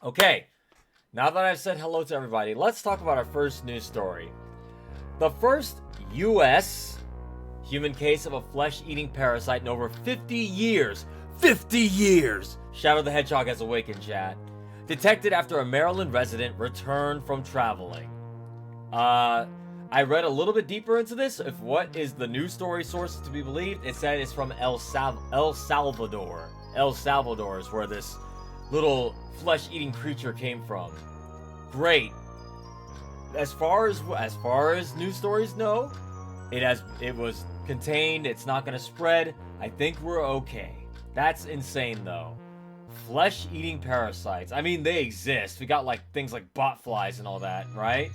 Okay, now that I've said hello to everybody, let's talk about our first news story. The first U.S. human case of a flesh-eating parasite in over 50 years. 50 years! Shadow the Hedgehog has awakened, chat. Detected after a Maryland resident returned from traveling. I read a little bit deeper into this. If what is the news story source to be believed, it said it's from El Salvador. El Salvador is where this little flesh-eating creature came from. Great. As far as news stories know, it was contained. It's not gonna spread. I think we're okay. That's insane though. Flesh-eating parasites. I mean, they exist. We got like things like botflies and all that, right?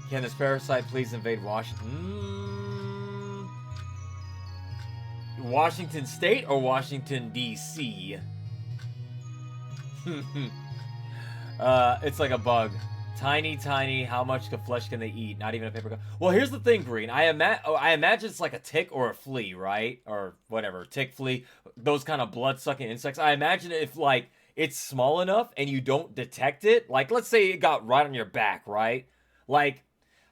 Can this parasite please invade Washington? Washington State or Washington, D.C.? It's like a bug. Tiny, tiny. How much flesh can they eat? Not even a paper cup. Well, here's the thing, Green. I imagine it's like a tick or a flea, right? Or whatever. Tick, flea. Those kind of blood-sucking insects. I imagine if, like, it's small enough and you don't detect it. Like, let's say it got right on your back, right? Like,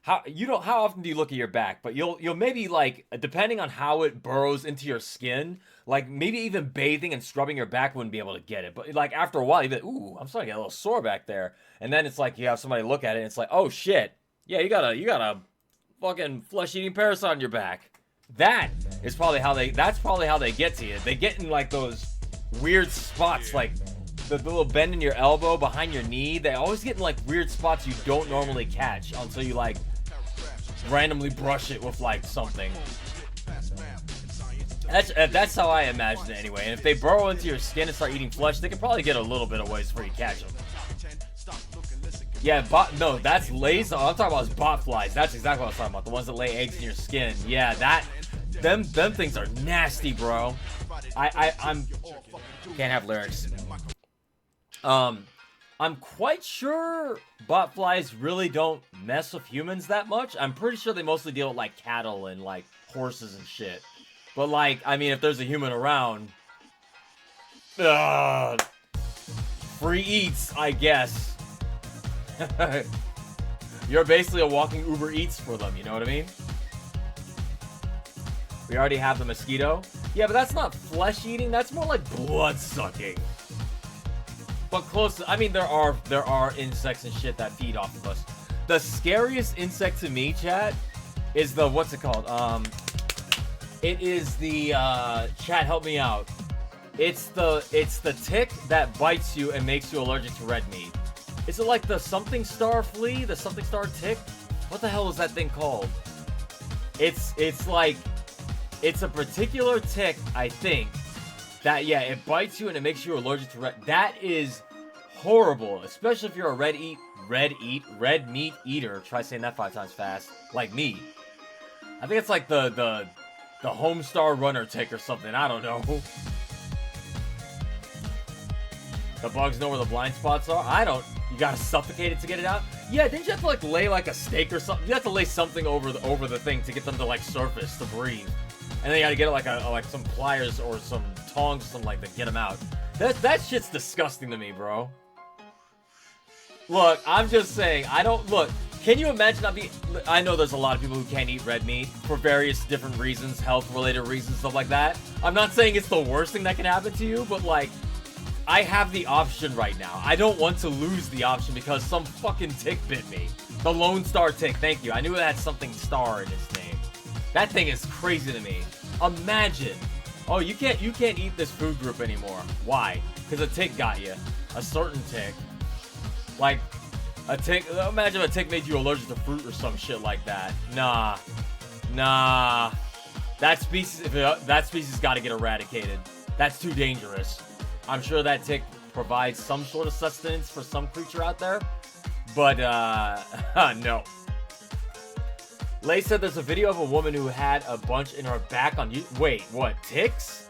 how often do you look at your back? But you'll maybe, like, depending on how it burrows into your skin, like maybe even bathing and scrubbing your back wouldn't be able to get it. But like after a while, you'd be like, ooh, I'm starting to get a little sore back there. And then it's like you have somebody look at it and it's like, oh shit. Yeah, you got a fucking flesh-eating parasite on your back. That's probably how they get to you. They get in like those weird spots, like the little bend in your elbow, behind your knee. They always get in like weird spots you don't normally catch until you like randomly brush it with like something. That's how I imagine it anyway. And if they burrow into your skin and start eating flesh, they can probably get a little bit of ways before you catch them. Yeah, no, that's lays. I'm talking about is bot flies. That's exactly what I was talking about. The ones that lay eggs in your skin. Yeah, them things are nasty, bro. I'm can't have lyrics. I'm quite sure bot flies really don't mess with humans that much. I'm pretty sure they mostly deal with like cattle and like horses and shit. But like, I mean, if there's a human around, free eats, I guess. You're basically a walking Uber Eats for them, you know what I mean? We already have the mosquito. Yeah, but that's not flesh eating, that's more like blood sucking. But close, I mean, there are insects and shit that feed off of us. The scariest insect to me, chat, is the, what's it called? It is the, chat, help me out. It's the tick that bites you and makes you allergic to red meat. Is it like the something star flea? The something star tick? What the hell is that thing called? It's like, it's a particular tick, I think, that, yeah, it bites you and it makes you allergic to red. That is horrible, especially if you're a red meat eater. Try saying that 5 times fast, like me. I think it's like the Homestar Runner tick or something. I don't know. The bugs know where the blind spots are? I don't. You gotta suffocate it to get it out? Yeah, didn't you have to like lay like a steak or something? You have to lay something over the thing to get them to like surface, to breathe. And then you gotta get like some pliers or some tongs or something like that, get them out. That shit's disgusting to me, bro. Look, I'm just saying, can you imagine I know there's a lot of people who can't eat red meat for various different reasons, health-related reasons, stuff like that. I'm not saying it's the worst thing that can happen to you, but like, I have the option right now. I don't want to lose the option because some fucking tick bit me. The Lone Star tick, thank you. I knew it had something star in its name. That thing is crazy to me. Imagine. Oh, you can't eat this food group anymore. Why? Because a tick got you. A certain tick. Like, a tick, imagine if a tick made you allergic to fruit or some shit like that. Nah. That species gotta get eradicated. That's too dangerous. I'm sure that tick provides some sort of sustenance for some creature out there. But, no. Lay said there's a video of a woman who had a bunch in her back on you. Wait, what? Ticks?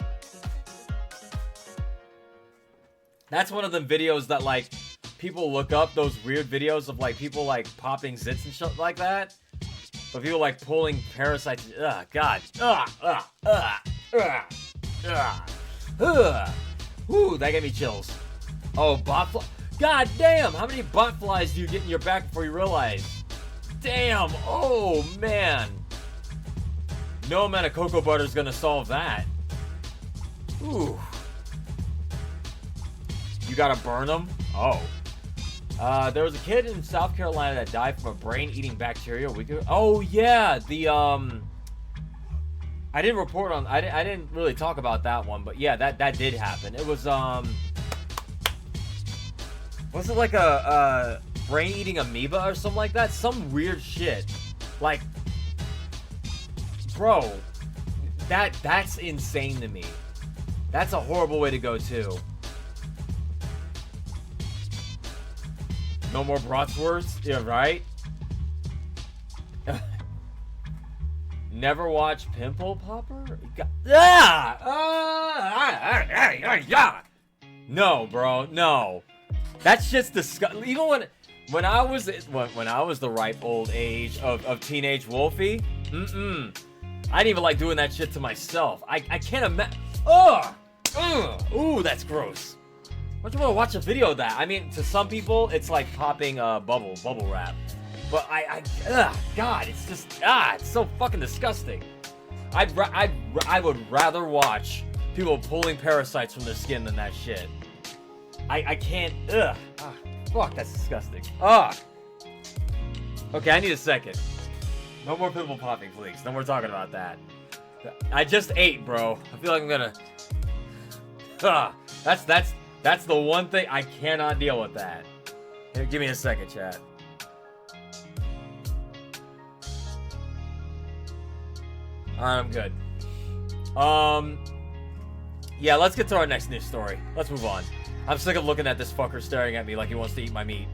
That's one of the videos that, like, people look up, those weird videos of, like, people, like, popping zits and shit like that. But people, like, pulling parasites. Ugh, God. Ooh, that gave me chills. Oh, botfly. God damn, how many botflies do you get in your back before you realize? Damn, oh man. No amount of cocoa butter is gonna solve that. Ooh. You gotta burn them? Oh. There was a kid in South Carolina that died from a brain-eating bacteria a week ago. Oh yeah, I didn't report on. I didn't really talk about that one, but yeah, that did happen. It was was it like a brain-eating amoeba or something like that? Some weird shit. Like, bro, that's insane to me. That's a horrible way to go too. No more bratwurst? Yeah, right? Never watch Pimple Popper? No, bro, no. That shit's disgusting. You know when I was the ripe old age of teenage Wolfie, I didn't even like doing that shit to myself. I can't imagine. Ooh, that's gross. Why don't you want to watch a video of that? I mean, to some people, it's like popping bubble wrap. But God, it's just, it's so fucking disgusting. I would rather watch people pulling parasites from their skin than that shit. I can't, fuck, that's disgusting. Okay, I need a second. No more pimple popping, please. No more talking about that. I just ate, bro. I feel like I'm gonna, that's the one thing I cannot deal with that. Here, give me a second, chat. Alright, I'm good. Yeah, let's get to our next news story. Let's move on. I'm sick of looking at this fucker staring at me like he wants to eat my meat.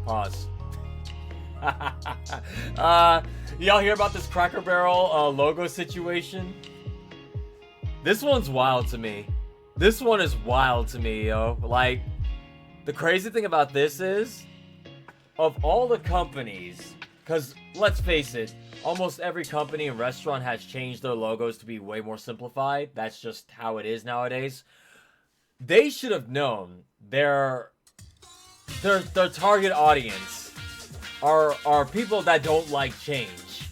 Pause. Y'all hear about this Cracker Barrel logo situation? This one's wild to me. This one is wild to me, yo. Like, the crazy thing about this is, of all the companies, because let's face it, almost every company and restaurant has changed their logos to be way more simplified. That's just how it is nowadays. They should have known their target audience are people that don't like change.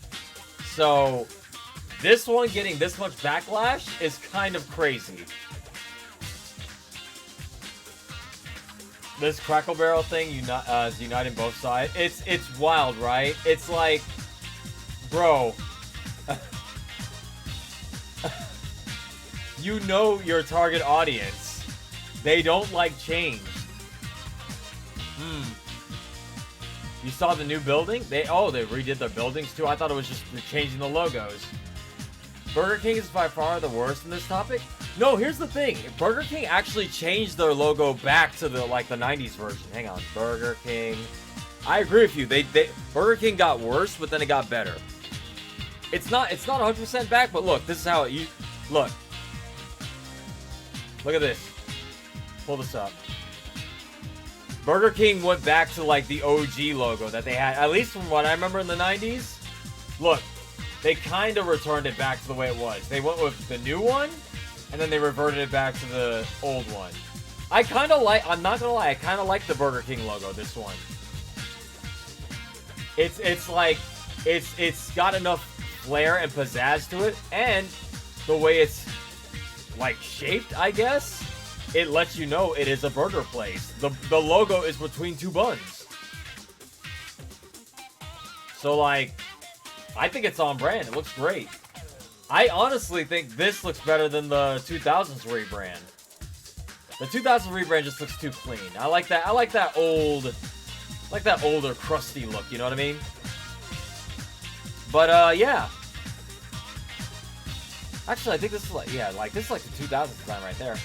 So this one getting this much backlash is kind of crazy. This Crackle Barrel thing is uniting both sides. It's wild, right? It's like, bro, you know your target audience. They don't like change. You saw the new building? They redid their buildings too. I thought it was just changing the logos. Burger King is by far the worst in this topic. No, here's the thing. Burger King actually changed their logo back to the 90s version. Hang on, Burger King. I agree with you. Burger King got worse, but then it got better. It's not 100% back, but look, this is how it look. Look at this. Pull this up. Burger King went back to like the OG logo that they had, at least from what I remember in the 90s. Look, they kind of returned it back to the way it was. They went with the new one, and then they reverted it back to the old one. I'm not gonna lie, I kind of like the Burger King logo, this one. It's like, it's got enough flair and pizzazz to it, and the way it's like shaped, I guess, it lets you know it is a burger place. The logo is between two buns. So like, I think it's on brand. It looks great. I honestly think this looks better than the 2000s rebrand. The 2000s rebrand just looks too clean. I like that. I like that older crusty look. You know what I mean? But yeah. Actually, I think this is like, this is like the 2000s design right there.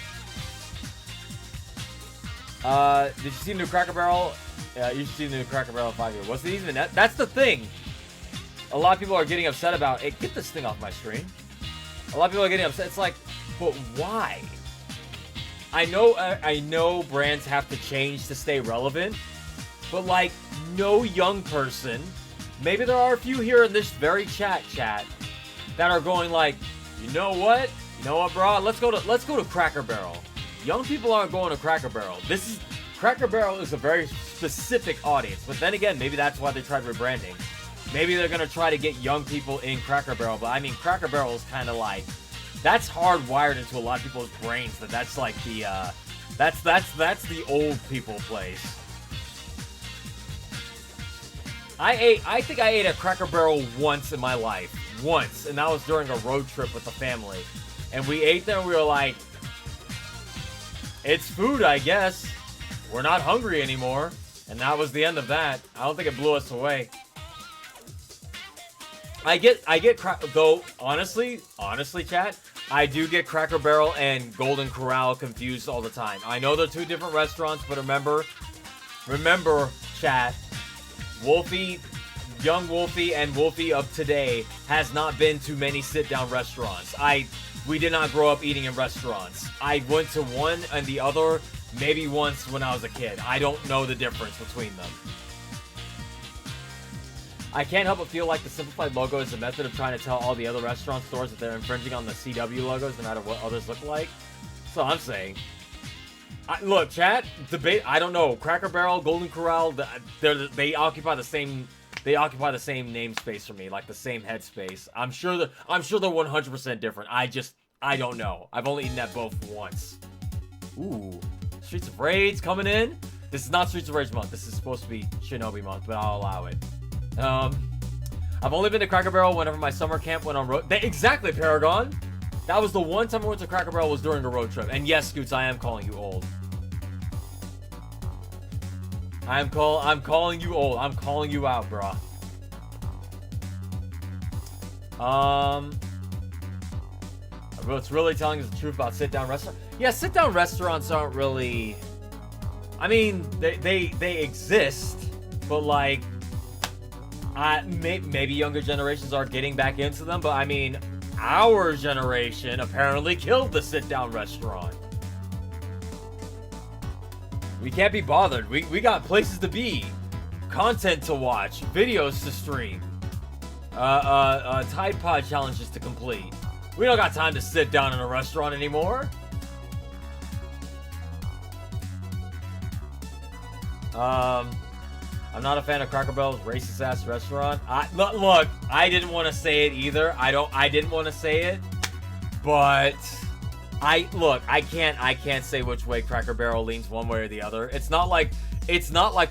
Did you see the new Cracker Barrel? Yeah, you should see the new Cracker Barrel 5 year. What's it even? That's the thing. A lot of people are getting upset about it. Get this thing off my screen. A lot of people are getting upset. It's like, but why? I know brands have to change to stay relevant, but like, no young person, maybe there are a few here in this very chat that are going like, you know what? You know what, bro? Let's go to Cracker Barrel. Young people aren't going to Cracker Barrel. Cracker Barrel is a very specific audience. But then again, maybe that's why they tried rebranding. Maybe they're gonna try to get young people in Cracker Barrel. But I mean, Cracker Barrel is kind of like, that's hardwired into a lot of people's brains. That's like the that's the old people place. I think I ate a Cracker Barrel once in my life. Once. And that was during a road trip with the family. And we ate there and we were like, it's food, I guess. We're not hungry anymore. And that was the end of that. I don't think it blew us away. Though, honestly, chat, I do get Cracker Barrel and Golden Corral confused all the time. I know they're two different restaurants, but remember, chat, Wolfie, young Wolfie and Wolfie of today has not been to many sit-down restaurants. We did not grow up eating in restaurants. I went to one and the other maybe once when I was a kid. I don't know the difference between them. I can't help but feel like the simplified logo is a method of trying to tell all the other restaurant stores that they're infringing on the CW logos no matter what others look like. So I'm saying. Look, chat, debate. I don't know. Cracker Barrel, Golden Corral, they occupy the same. They occupy the same namespace for me, like the same headspace. I'm sure they're 100% different. I don't know. I've only eaten at both once. Ooh, Streets of Rage coming in. This is not Streets of Rage month. This is supposed to be Shinobi month, but I'll allow it. I've only been to Cracker Barrel whenever my summer camp went on road. Exactly, Paragon. That was the one time I went to Cracker Barrel was during a road trip. And yes, Scoots, I am calling you old. I'm calling you old. I'm calling you out, bro. What's really telling us the truth about sit-down restaurants? Yeah, sit-down restaurants aren't really. I mean, they exist, but like, maybe younger generations are getting back into them. But I mean, our generation apparently killed the sit-down restaurant. We can't be bothered. We got places to be, content to watch, videos to stream, Tide Pod challenges to complete. We don't got time to sit down in a restaurant anymore. I'm not a fan of Cracker Barrel's racist ass restaurant. Look, I didn't want to say it either. I didn't want to say it, but. I can't say which way Cracker Barrel leans one way or the other. It's not like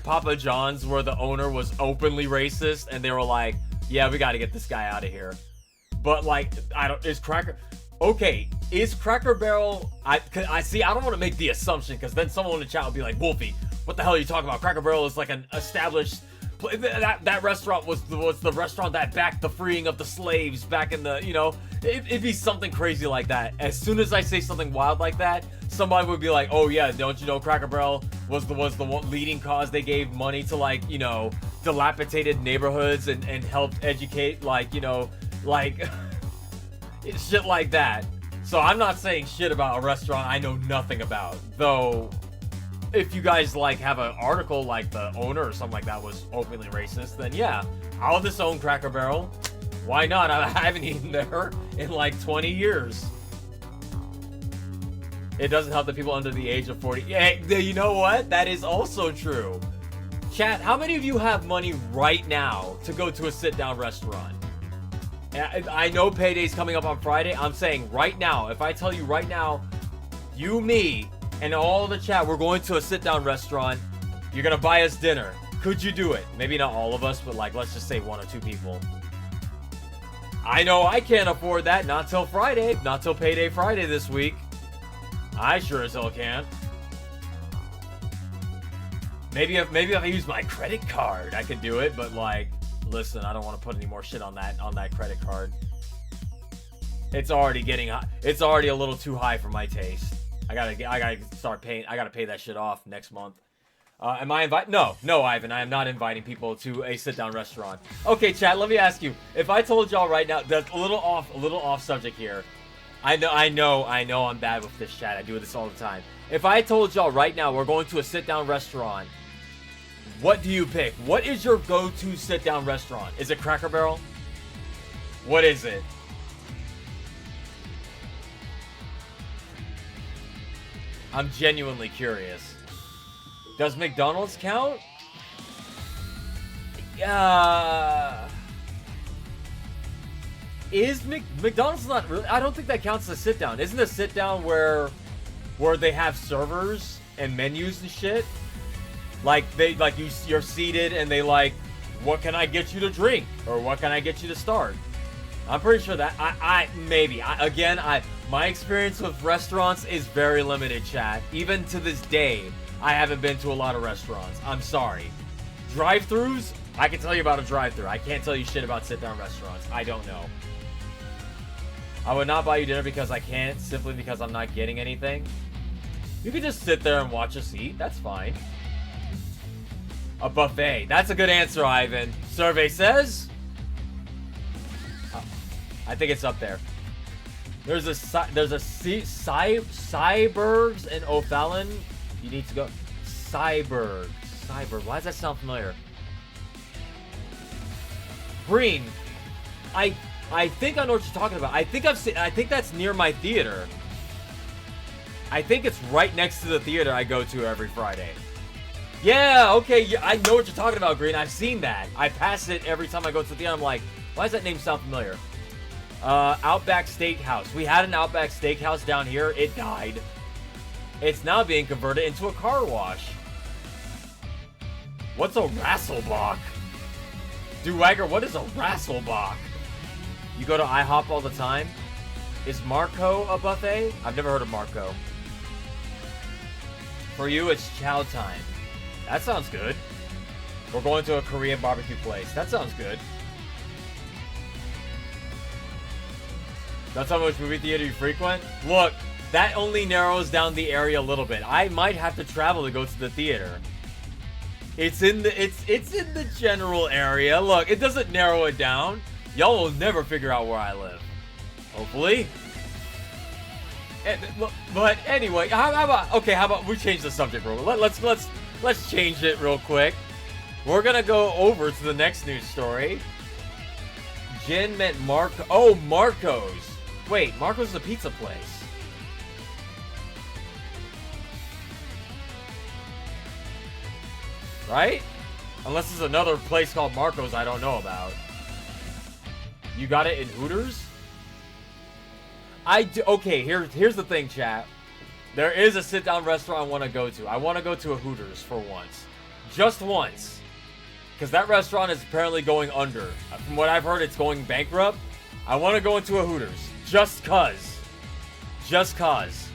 Papa John's where the owner was openly racist and they were like, yeah, we got to get this guy out of here. But like, is Cracker Barrel? I don't want to make the assumption because then someone in the chat will be like, Wolfie, what the hell are you talking about? Cracker Barrel is like an established. That restaurant was the restaurant that backed the freeing of the slaves back in the, it'd be something crazy like that. As soon as I say something wild like that, somebody would be like, oh yeah, don't you know Cracker Barrel was the one leading cause. They gave money to like, dilapidated neighborhoods and helped educate like, shit like that. So I'm not saying shit about a restaurant I know nothing about, though. If you guys like have an article like the owner or something like that was openly racist, then yeah, I'll disown Cracker Barrel. Why not? I haven't eaten there in like 20 years. It doesn't help that people under the age of 40. Hey, you know what? That is also true. Chat, how many of you have money right now to go to a sit-down restaurant? I know payday's coming up on Friday. I'm saying right now, if I tell you right now, you, me, and all the chat, we're going to a sit-down restaurant. You're gonna buy us dinner. Could you do it? Maybe not all of us, but like, let's just say one or two people. I know I can't afford that. Not till Friday. Not till payday Friday this week. I sure as hell can't. Maybe if I use my credit card, I could do it. But like, listen, I don't want to put any more shit on that credit card. It's already getting high. It's already a little too high for my taste. I gotta start paying. I gotta pay that shit off next month. Am I inviting? No, Ivan. I am not inviting people to a sit-down restaurant. Okay, chat. Let me ask you. If I told y'all right now, that's a little off subject here. I know. I'm bad with this chat. I do this all the time. If I told y'all right now we're going to a sit-down restaurant, what do you pick? What is your go-to sit-down restaurant? Is it Cracker Barrel? What is it? I'm genuinely curious. Does McDonald's count? Is McDonald's not really? I don't think that counts as a sit down. Isn't a sit down where they have servers and menus and shit? Like you're seated and they like, what can I get you to drink or what can I get you to start? I'm pretty sure that my experience with restaurants is very limited, chat. Even to this day, I haven't been to a lot of restaurants. I'm sorry. Drive-thrus? I can tell you about a drive-thru. I can't tell you shit about sit-down restaurants. I don't know. I would not buy you dinner because I can't, simply because I'm not getting anything. You can just sit there and watch us eat. That's fine. A buffet. That's a good answer, Ivan. Survey says... I think it's up there. There's a Cybergs and O'Fallon. You need to go. Cyberg. Why does that sound familiar? Green. I think I know what you're talking about. I think that's near my theater. I think it's right next to the theater I go to every Friday. Yeah, okay, yeah, I know what you're talking about, Green. I've seen that. I pass it every time I go to the theater. I'm like, why does that name sound familiar? Outback Steakhouse. We had an Outback Steakhouse down here. It died. It's now being converted into a car wash. What's a Rasselbach? Duwagger, what is a Rasselbach? You go to IHOP all the time? Is Marco a buffet? I've never heard of Marco. For you, it's chow time. That sounds good. We're going to a Korean barbecue place. That sounds good. That's how much movie theater you frequent? Look, that only narrows down the area a little bit. I might have to travel to go to the theater. It's in the general area. Look, it doesn't narrow it down. Y'all will never figure out where I live. Hopefully. But anyway, how about we change the subject, bro? Let's change it real quick. We're gonna go over to the next news story. Jen met Marco. Oh, Marco's. Wait, Marco's is a pizza place. Right? Unless there's another place called Marco's I don't know about. You got it in Hooters? Okay, here's the thing, chat. There is a sit-down restaurant I want to go to. I want to go to a Hooters for once. Just once. Because that restaurant is apparently going under. From what I've heard, it's going bankrupt. I want to go into a Hooters. Just cuz. Just cuz.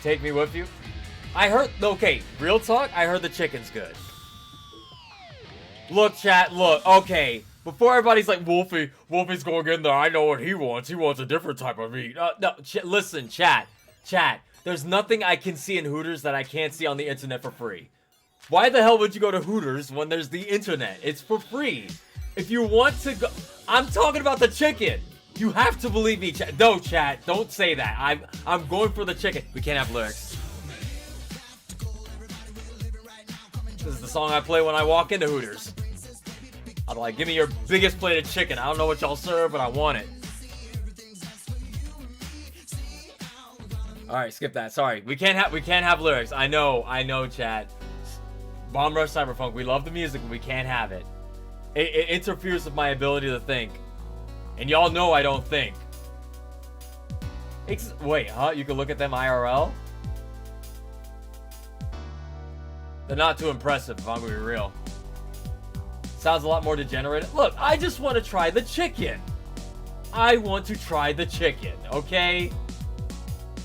Take me with you. I heard... Okay, real talk, I heard the chicken's good. Look, chat, look. Okay, before everybody's like, Wolfie's going in there. I know what he wants. He wants a different type of meat. No, listen, chat. There's nothing I can see in Hooters that I can't see on the internet for free. Why the hell would you go to Hooters when there's the internet? It's for free. If you want to go... I'm talking about the chicken. You have to believe me, chat. No, chat, don't say that. I'm going for the chicken. We can't have lyrics. This is the song I play when I walk into Hooters. I'm like, give me your biggest plate of chicken. I don't know what y'all serve, but I want it. All right, skip that. Sorry, we can't have lyrics. I know, chat. Bomb Rush Cyberpunk. We love the music, but we can't have it. It interferes with my ability to think, and y'all know I don't think. Wait, huh? You can look at them IRL. They're not too impressive, if I'm gonna be real. Sounds a lot more degenerate. Look, I just want to try the chicken. I want to try the chicken, okay?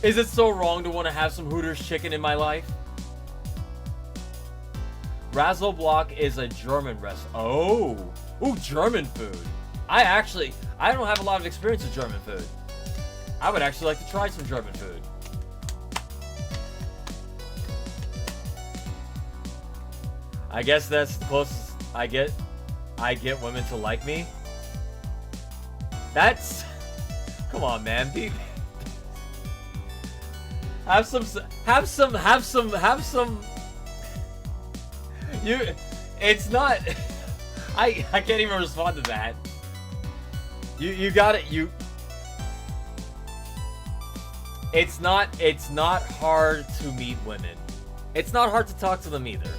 Is it so wrong to want to have some Hooters chicken in my life? Razzleblock is a German restaurant. Ooh, German food. I don't have a lot of experience with German food. I would actually like to try some German food. I guess that's the closest I get women to like me. That's... Come on, man. Have some... It's not... I can't even respond to that. You got it. It's not hard to meet women. It's not hard to talk to them either.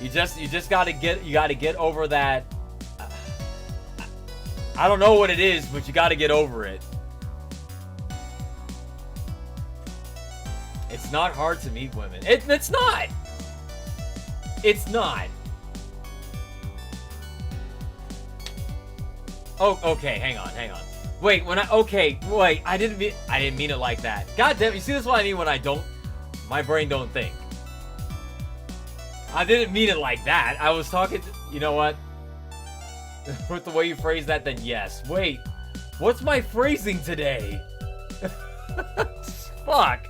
You just gotta get over that. I don't know what it is, but you gotta get over it. It's not hard to meet women. It's not. It's not. Oh, okay. Hang on. Wait, I didn't mean it like that. God damn, you see, this is what I mean when my brain don't think. I didn't mean it like that. I was talking you know what? With the way you phrase that, then yes. Wait, what's my phrasing today? Fuck.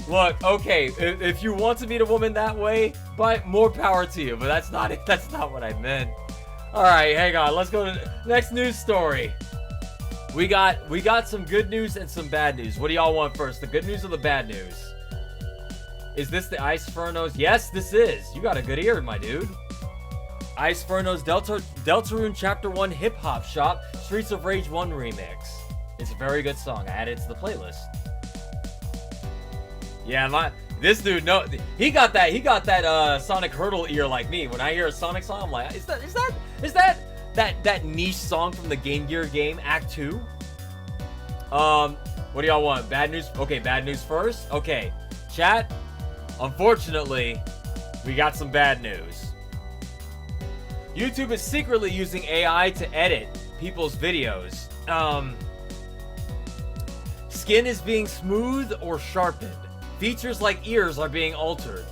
Look, okay, if you want to meet a woman that way, but more power to you, but that's not it. That's not what I meant. Alright, hang on. Let's go to the next news story. We got some good news and some bad news. What do y'all want first? The good news or the bad news? Is this the Ice Furnos? Yes, this is. You got a good ear, my dude. Ice Furnos Deltarune Chapter 1 Hip Hop Shop Streets of Rage 1 remix. It's a very good song. I added it to the playlist. Yeah, this dude, no, he got that Sonic Hurdle ear like me. When I hear a Sonic song, I'm like, is that niche song from the Game Gear game, Act 2? What do y'all want? Bad news? Okay, bad news first. Okay, chat. Unfortunately, we got some bad news. YouTube is secretly using AI to edit people's videos. Skin is being smoothed or sharpened. Features like ears are being altered.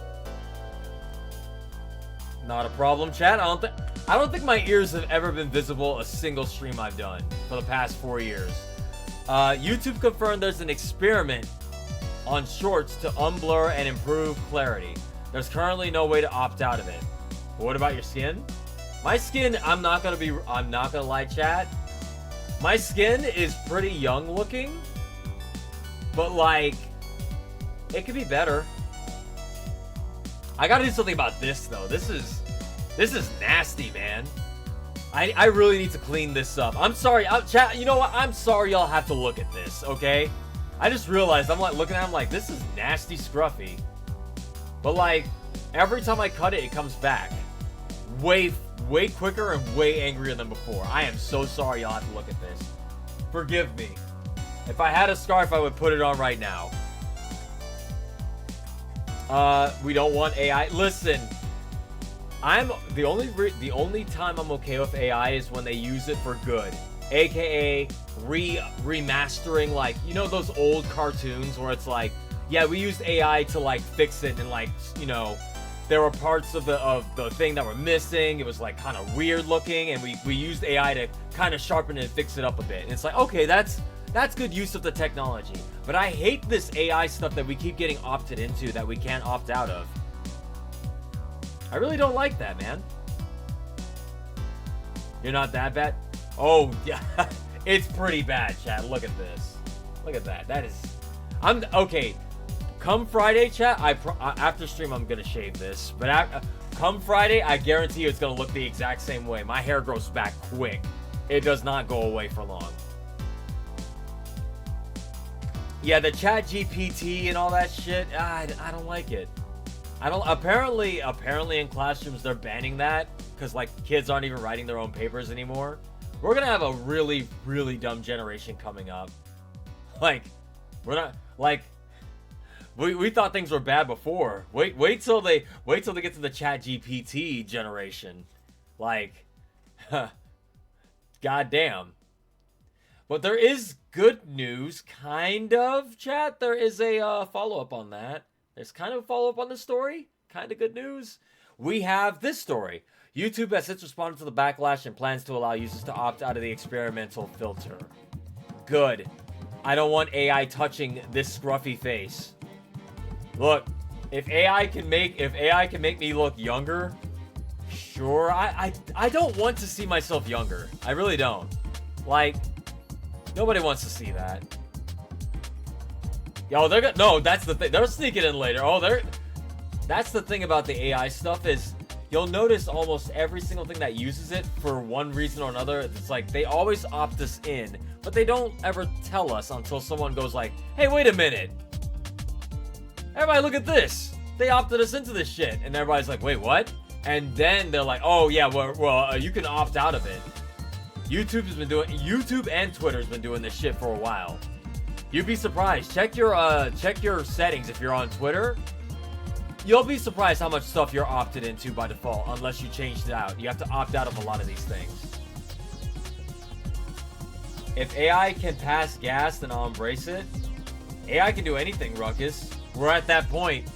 Not a problem, chat. I don't think my ears have ever been visible a single stream I've done for the past 4 years. YouTube confirmed there's an experiment on shorts to unblur and improve clarity. There's currently no way to opt out of it. But what about your skin? My skin, I'm not gonna lie, chat. My skin is pretty young looking, but like, it could be better. I gotta do something about this though. This is nasty, man. I really need to clean this up. I'm sorry, chat. You know what? I'm sorry y'all have to look at this. Okay. I just realized I'm like looking at him like this is nasty, scruffy. But like every time I cut it, it comes back way quicker and way angrier than before. I am so sorry y'all have to look at this. Forgive me. If I had a scarf, I would put it on right now. We don't want AI. Listen, the only time I'm okay with AI is when they use it for good, aka remastering, like, you know those old cartoons where it's like, yeah, we used AI to like fix it, and like, you know, there were parts of the thing that were missing. It was like kind of weird looking, and we used AI to kind of sharpen it and fix it up a bit. And it's like, okay, that's good use of the technology. But I hate this AI stuff that we keep getting opted into that we can't opt out of. I really don't like that, man. You're not that bad? Oh, yeah. It's pretty bad, chat. Look at this. Look at that. That is... okay. Come Friday, chat, after stream, I'm gonna shave this. But come Friday, I guarantee you it's gonna look the exact same way. My hair grows back quick. It does not go away for long. Yeah, the chat GPT and all that shit, I don't like it. Apparently in classrooms they're banning that because like kids aren't even writing their own papers anymore. We're gonna have a really, really dumb generation coming up. Like, we're not like we thought things were bad before. Wait till they get to the chat GPT generation. Like, goddamn. But there is good news, kind of, chat. There is a follow-up on that. There's kind of a follow-up on the story. Kind of good news. We have this story. YouTube has since responded to the backlash and plans to allow users to opt out of the experimental filter. Good. I don't want AI touching this scruffy face. Look, if AI can make me look younger, sure. I don't want to see myself younger. I really don't. Like, nobody wants to see that. Yo, no, that's the thing. They're sneaking in later. Oh, that's the thing about the AI stuff is you'll notice almost every single thing that uses it for one reason or another, it's like they always opt us in, but they don't ever tell us until someone goes like, hey, wait a minute. Everybody look at this. They opted us into this shit. And everybody's like, wait, what? And then they're like, oh yeah, well, you can opt out of it. YouTube and Twitter's been doing this shit for a while. You'd be surprised. Check your settings if you're on Twitter. You'll be surprised how much stuff you're opted into by default, unless you changed it out. You have to opt out of a lot of these things. If AI can pass gas, then I'll embrace it. AI can do anything, Ruckus. We're at that point.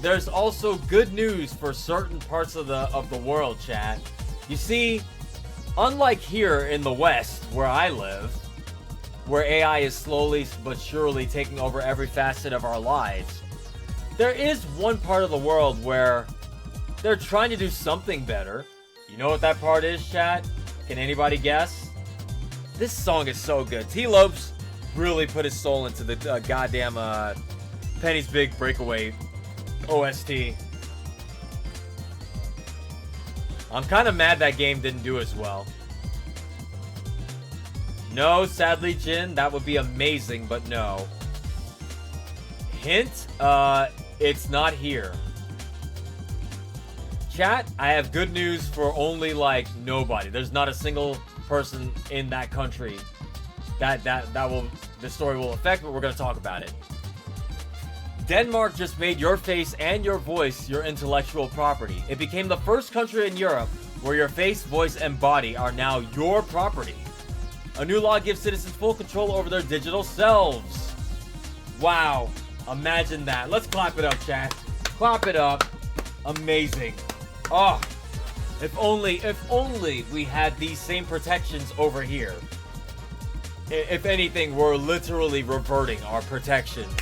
There's also good news for certain parts of the world, chat. You see, unlike here in the West, where I live, where AI is slowly but surely taking over every facet of our lives, there is one part of the world where they're trying to do something better. You know what that part is, chat? Can anybody guess? This song is so good. T-Lopes really put his soul into the goddamn Penny's Big Breakaway OST. I'm kind of mad that game didn't do as well. No, sadly, Jin, that would be amazing, but no. Hint, it's not here. Chat, I have good news for only, like, nobody. There's not a single person in that country that the story will affect, but we're going to talk about it. Denmark just made your face and your voice your intellectual property. It became the first country in Europe where your face, voice, and body are now your property. A new law gives citizens full control over their digital selves. Wow. Imagine that. Let's clap it up, chat. Clap it up. Amazing. Oh, if only we had these same protections over here. If anything, we're literally reverting our protections.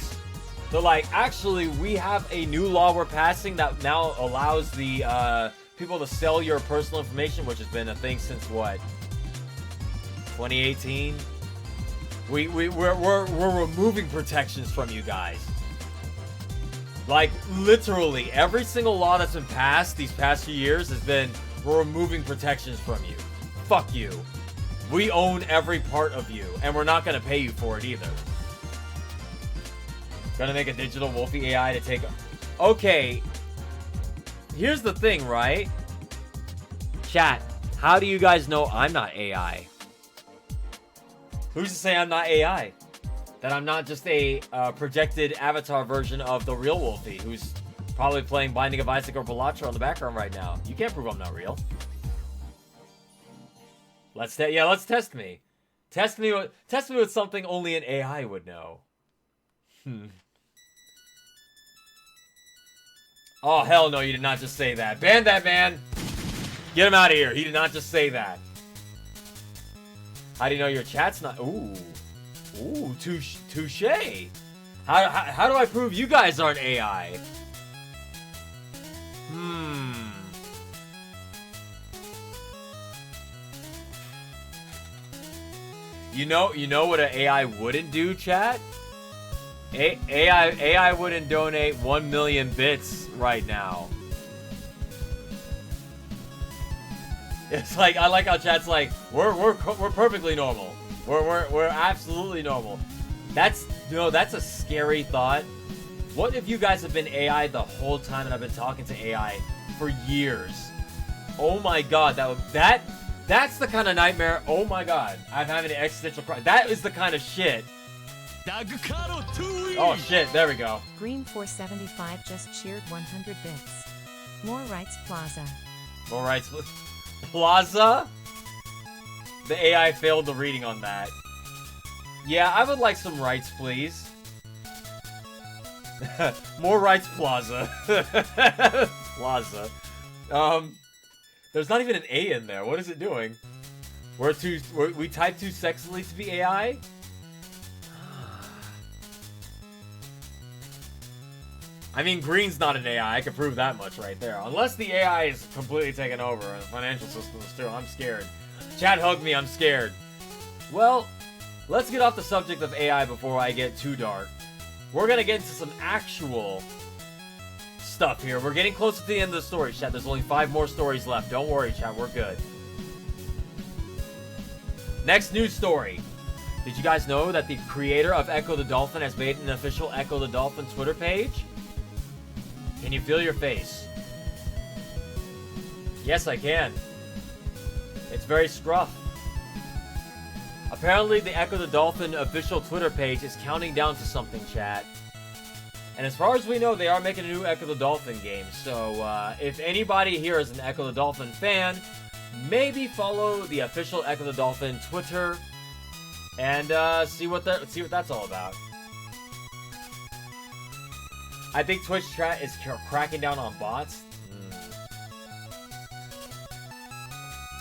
So, like, actually, we have a new law we're passing that now allows the people to sell your personal information, which has been a thing since what? 2018. We're removing protections from you guys. Like, literally, every single law that's been passed these past few years has been, we're removing protections from you. Fuck you. We own every part of you, and we're not gonna pay you for it either. Gonna make a digital Wolfie AI to take... Okay. Here's the thing, right? Chat, how do you guys know I'm not AI? Who's to say I'm not AI? That I'm not just a projected avatar version of the real Wolfie, who's probably playing Binding of Isaac or Balatro in the background right now. You can't prove I'm not real. Let's test me. Test me with something only an AI would know. Oh, hell no, you did not just say that. Ban that man! Get him out of here. He did not just say that. How do you know your chat's not... Ooh, touche. How do I prove you guys aren't AI? You know what an AI wouldn't do, chat? AI wouldn't donate 1 million bits right now. It's like, I like how chat's like, we're perfectly normal. We're absolutely normal. That's a scary thought. What if you guys have been AI the whole time and I've been talking to AI for years? Oh my god, that's the kind of nightmare. Oh my god, I'm having an existential crisis. That is the kind of shit. Oh shit, there we go. Green 475 just cheered 100 bits. More rights Plaza. More rights Plaza? The AI failed the reading on that. Yeah, I would like some rights, please. More rights Plaza. Plaza. There's not even an A in there. What is it doing? We type too sexily to be AI? I mean, green's not an AI. I can prove that much right there. Unless the AI is completely taken over and the financial system is too. I'm scared. Chat hug me, I'm scared. Well, let's get off the subject of AI before I get too dark. We're gonna get into some actual stuff here. We're getting close to the end of the story, chat. There's only 5 more stories left. Don't worry, chat. We're good. Next news story. Did you guys know that the creator of Echo the Dolphin has made an official Echo the Dolphin Twitter page? Can you feel your face? Yes, I can. It's very scruff. Apparently, the Echo the Dolphin official Twitter page is counting down to something, chat. And as far as we know, they are making a new Echo the Dolphin game. So, if anybody here is an Echo the Dolphin fan, maybe follow the official Echo the Dolphin Twitter and see what that's all about. I think Twitch chat is cracking down on bots.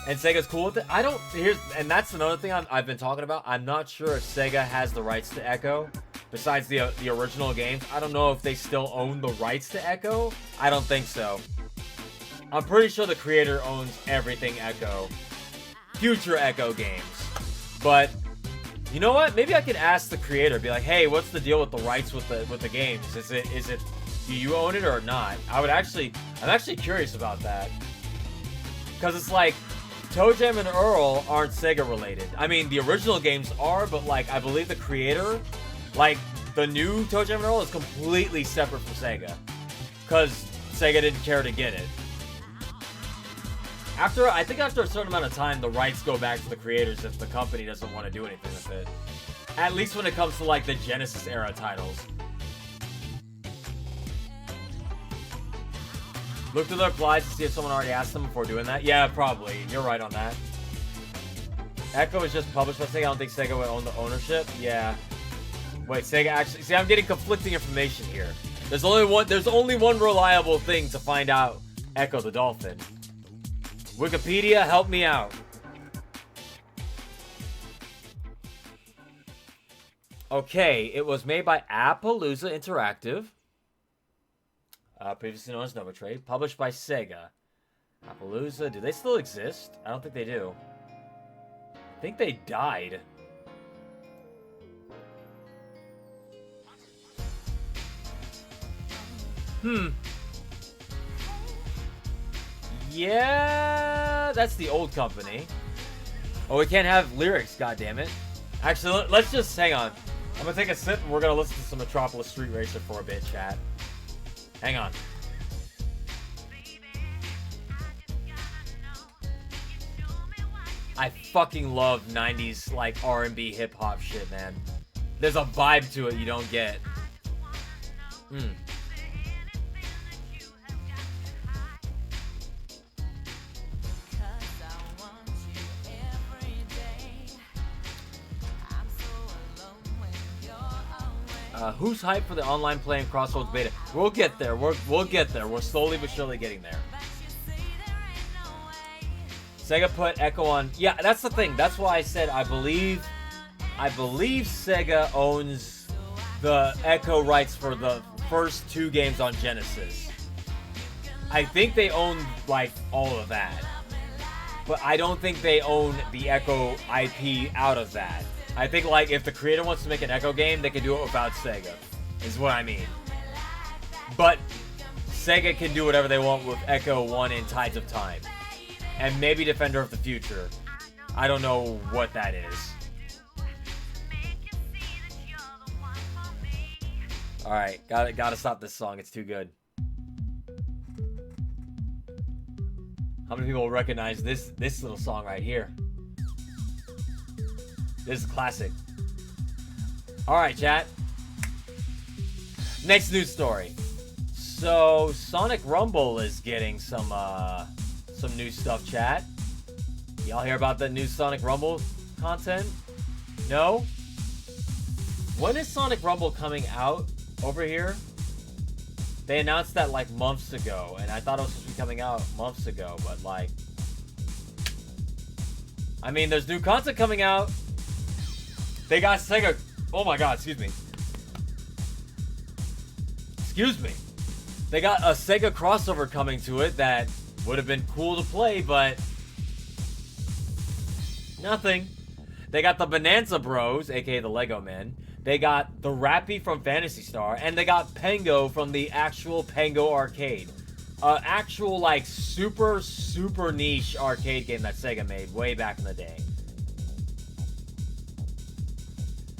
And Sega's cool with it. And that's another thing I've been talking about. I'm not sure if Sega has the rights to Echo. Besides the original games, I don't know if they still own the rights to Echo. I don't think so. I'm pretty sure the creator owns everything Echo. Future Echo games. But you know what? Maybe I could ask the creator, be like, "Hey, what's the deal with the rights with the games? Is it do you own it or not?" I'm actually curious about that. Cuz it's like ToeJam and Earl aren't Sega related. I mean, the original games are, but like I believe the creator, like the new ToeJam and Earl is completely separate from Sega. Cuz Sega didn't care to get it. I think after a certain amount of time, the rights go back to the creators if the company doesn't want to do anything with it. At least when it comes to, like, the Genesis era titles. Look through their replies to see if someone already asked them before doing that. Yeah, probably. You're right on that. Echo is just published by Sega. I don't think Sega would own the ownership. Yeah. Wait, Sega actually... See, I'm getting conflicting information here. There's only one reliable thing to find out Echo the Dolphin. Wikipedia, help me out. Okay, it was made by Appaloosa Interactive. Previously known as Nova Trade. Published by Sega. Appaloosa, do they still exist? I don't think they do. I think they died. Yeah, that's the old company. Oh, we can't have lyrics, goddammit. Actually, let's just hang on. I'm gonna take a sip and we're gonna listen to some Metropolis Street Racer for a bit, chat. Hang on. I fucking love 90s like R&B hip hop shit, man. There's a vibe to it you don't get. Who's hyped for the online play and Crossroads beta? We'll get there. We'll get there. We're slowly but surely getting there. Sega put Echo on. Yeah, that's the thing. That's why I said I believe Sega owns the Echo rights for the first 2 games on Genesis. I think they own like all of that, but I don't think they own the Echo IP out of that. I think, like, if the creator wants to make an Echo game, they can do it without Sega, is what I mean. But Sega can do whatever they want with Echo 1 and Tides of Time. And maybe Defender of the Future. I don't know what that is. Alright, gotta stop this song. It's too good. How many people will recognize this little song right here? This is classic. Alright, chat. Next news story. So, Sonic Rumble is getting some new stuff, chat. Y'all hear about the new Sonic Rumble content? No? When is Sonic Rumble coming out over here? They announced that like months ago, and I thought it was supposed to be coming out months ago, but like... I mean, there's new content coming out. They got Sega... Oh my god, excuse me. Excuse me. They got a Sega crossover coming to it that would have been cool to play, but... Nothing. They got the Bonanza Bros, aka the Lego Men. They got the Rappy from Phantasy Star, and they got Pengo from the actual Pengo arcade. Actual, like, super niche arcade game that Sega made way back in the day.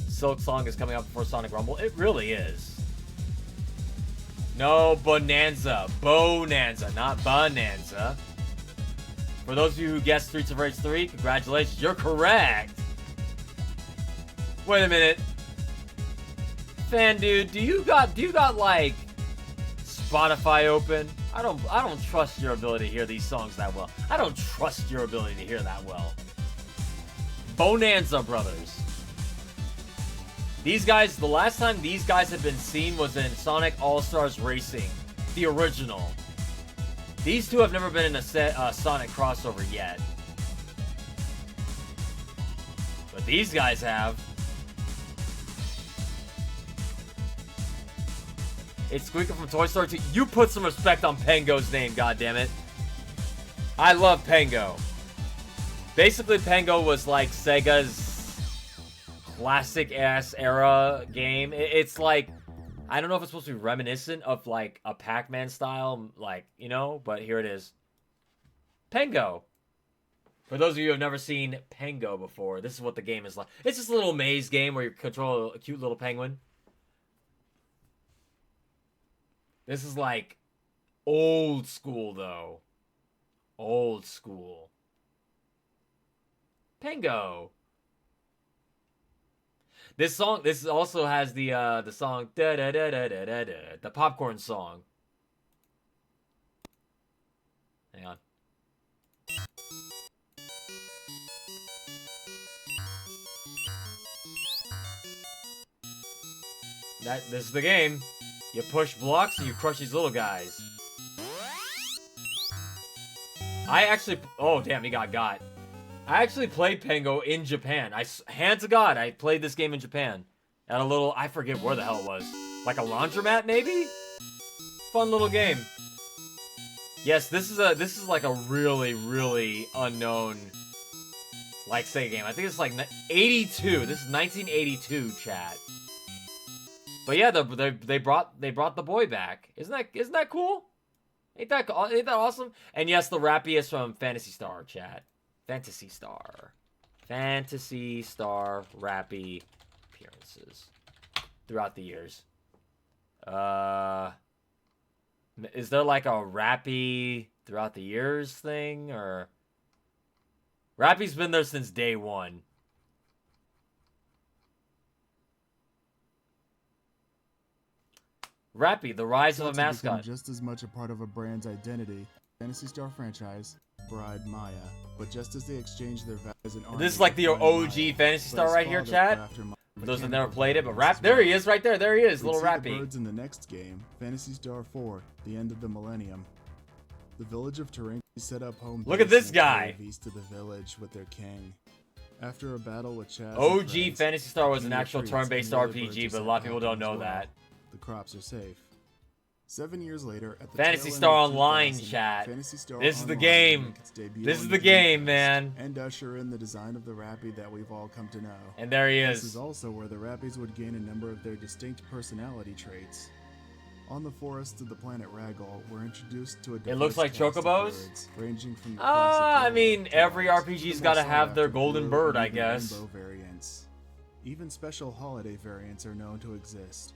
Silk Song is coming out before Sonic Rumble. It really is. No, Bonanza. Bonanza, not Bonanza. For those of you who guessed Streets of Rage 3, congratulations, you're correct. Wait a minute. Fan dude, do you got like Spotify open? I don't trust your ability to hear these songs that well. I don't trust your ability to hear that well. Bonanza Brothers. These guys, the last time these guys have been seen was in Sonic All-Stars Racing, the original. These two have never been in a Sonic crossover yet. But these guys have. It's Squeaker from Toy Story 2. You put some respect on Pengo's name, goddammit. I love Pengo. Basically, Pengo was like Sega's classic-ass era game. It's like, I don't know if it's supposed to be reminiscent of like a Pac-Man style, like, you know, but here it is. Pengo. For those of you who have never seen Pengo before, this is what the game is like. It's just a little maze game where you control a cute little penguin. This is like old school, though. Old school. Pengo. This also has the song da da da da da da da, the popcorn song. Hang on. This is the game. You push blocks and you crush these little guys. Oh damn, he got. I actually played Pengo in Japan. Hand to God, I played this game in Japan. At a little, I forget where the hell it was. Like a laundromat, maybe? Fun little game. Yes, this is like a really unknown, like, Sega game. I think it's like 82. This is 1982, chat. But yeah, they brought the boy back. Isn't that cool? Ain't that awesome? And yes, the Rappy is from Phantasy Star, chat. Phantasy Star Rappy appearances throughout the years. Is there like a Rappy throughout the years thing, or Rappy's been there since day one? Rappy, the rise of a mascot. Just as much a part of a brand's identity, Phantasy Star franchise, Bride Maya, but just as they exchange their values and this is like the OG Phantasy Star right here, chat. For those that never played it, but there he is, right there. There he is, little Rappy. Birds in the next game, Phantasy Star 4, the end of the millennium. The village of Terrain set up home. Look at this guy. East of the village with their king. After a battle with Chaz, OG Phantasy Star was an actual turn-based RPG, but a lot of people don't know that. The crops are safe. 7 years later, at the Phantasy Star Online, chat. This is the game. This is the game, man. And usher in the design of the Rappy that we've all come to know. And there he is. This is also where the Rappies would gain a number of their distinct personality traits. On the forests of the planet Ragol, we're introduced to a it looks like chocobos, birds, ranging from the I mean, every RPG's got to have their golden bird, I guess. Variants. Even special holiday variants are known to exist.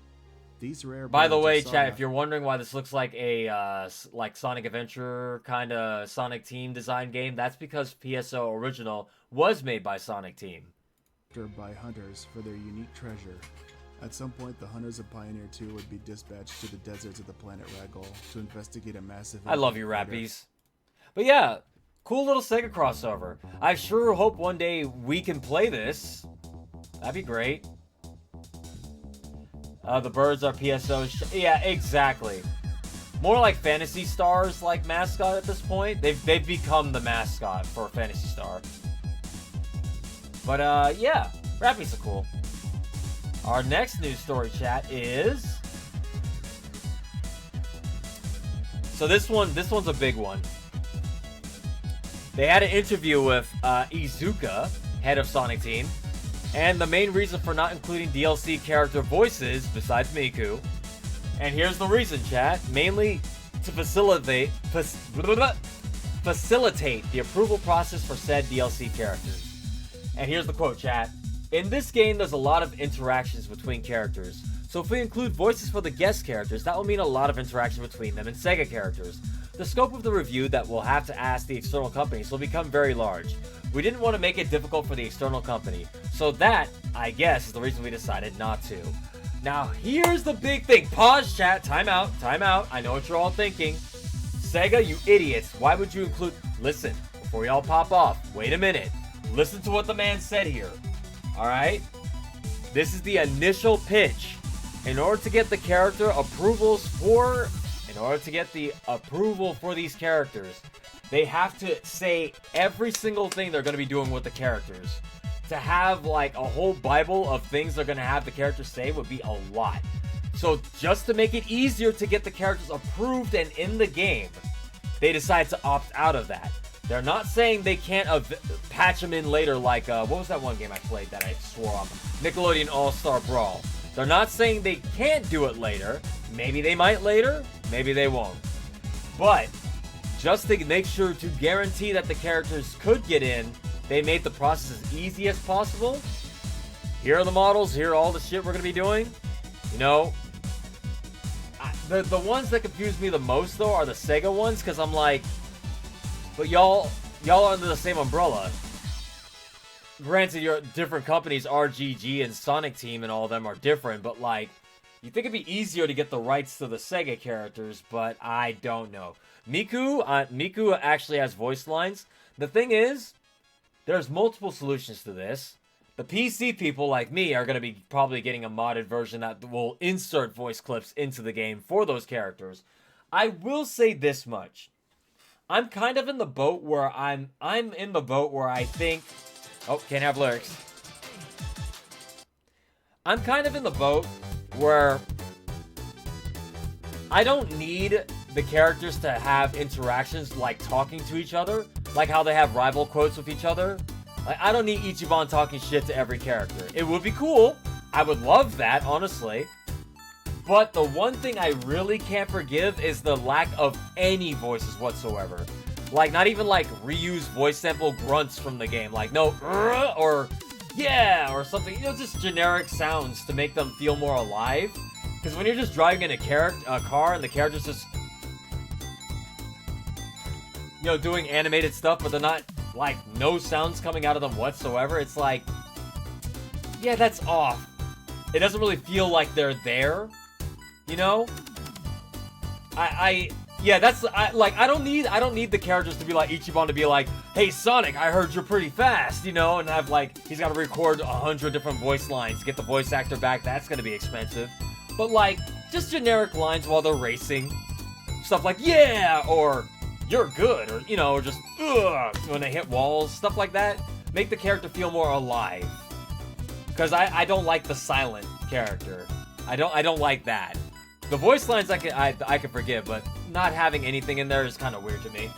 These rare. By the way, chat, if you're wondering why this looks like a like Sonic Adventure kind of Sonic Team design game, that's because PSO Original was made by Sonic Team. By hunters for their unique treasure. At some point, the hunters of Pioneer 2 would be dispatched to the deserts of the planet Ragol to investigate a massive... I love you, Rappies. But yeah, cool little Sega crossover. I sure hope one day we can play this. That'd be great. The birds are PSOs. Yeah, exactly. More like Phantasy Star's like mascot at this point. They've become the mascot for Phantasy Star. But yeah, Rappies are cool. Our next news story, chat, is... So this one's a big one. They had an interview with Iizuka, head of Sonic Team, And the main reason for not including DLC character voices, besides Miku, and here's the reason, chat, mainly to facilitate the approval process for said DLC characters. And here's the quote, chat. In this game, there's a lot of interactions between characters. So if we include voices for the guest characters, that will mean a lot of interaction between them and Sega characters. The scope of the review that we'll have to ask the external companies will become very large. We didn't want to make it difficult for the external company. So that, I guess, is the reason we decided not to. Now, here's the big thing. Pause, chat. Time out. Time out. I know what you're all thinking. Sega, you idiots. Why would you include... Listen, before y'all pop off, wait a minute. Listen to what the man said here. Alright? This is the initial pitch. In order to get the character approvals for... In order to get the approval for these characters, they have to say every single thing they're going to be doing with the characters. To have like a whole Bible of things they're going to have the characters say would be a lot. So just to make it easier to get the characters approved and in the game, they decide to opt out of that. They're not saying they can't patch them in later like, what was that one game I played that I swore on? Nickelodeon All-Star Brawl. They're not saying they can't do it later. Maybe they might later, maybe they won't. But just to make sure to guarantee that the characters could get in, they made the process as easy as possible. Here are the models, here are all the shit we're going to be doing. You know, the ones that confuse me the most, though, are the Sega ones, because I'm like, but y'all are under the same umbrella. Granted, your different companies, RGG and Sonic Team and all of them are different, but like, you think it'd be easier to get the rights to the Sega characters, but I don't know. Miku actually has voice lines. The thing is, there's multiple solutions to this. The PC people like me are going to be probably getting a modded version that will insert voice clips into the game for those characters. I will say this much. I'm kind of in the boat where I'm in the boat where I think... Oh, can't have lyrics. I'm kind of in the boat where I don't need the characters to have interactions like talking to each other, like how they have rival quotes with each other. Like, I don't need Ichiban talking shit to every character. It would be cool. I would love that, honestly. But the one thing I really can't forgive is the lack of any voices whatsoever. Like, not even like reuse voice sample grunts from the game. Like, no, or yeah, or something. You know, just generic sounds to make them feel more alive. Because when you're just driving in a car and the character's just, you know, doing animated stuff, but they're not, like, no sounds coming out of them whatsoever, it's like, yeah, that's off. It doesn't really feel like they're there, you know? I don't need the characters to be like Ichiban to be like, hey Sonic, I heard you're pretty fast, you know, and have like, he's got to record 100 different voice lines to get the voice actor back. That's gonna be expensive. But like, just generic lines while they're racing, stuff like yeah, or you're good, or you know, or just ugh when they hit walls, stuff like that. Make the character feel more alive. Because I don't like the silent character. I don't like that. The voice lines I can forgive, but not having anything in there is kind of weird to me.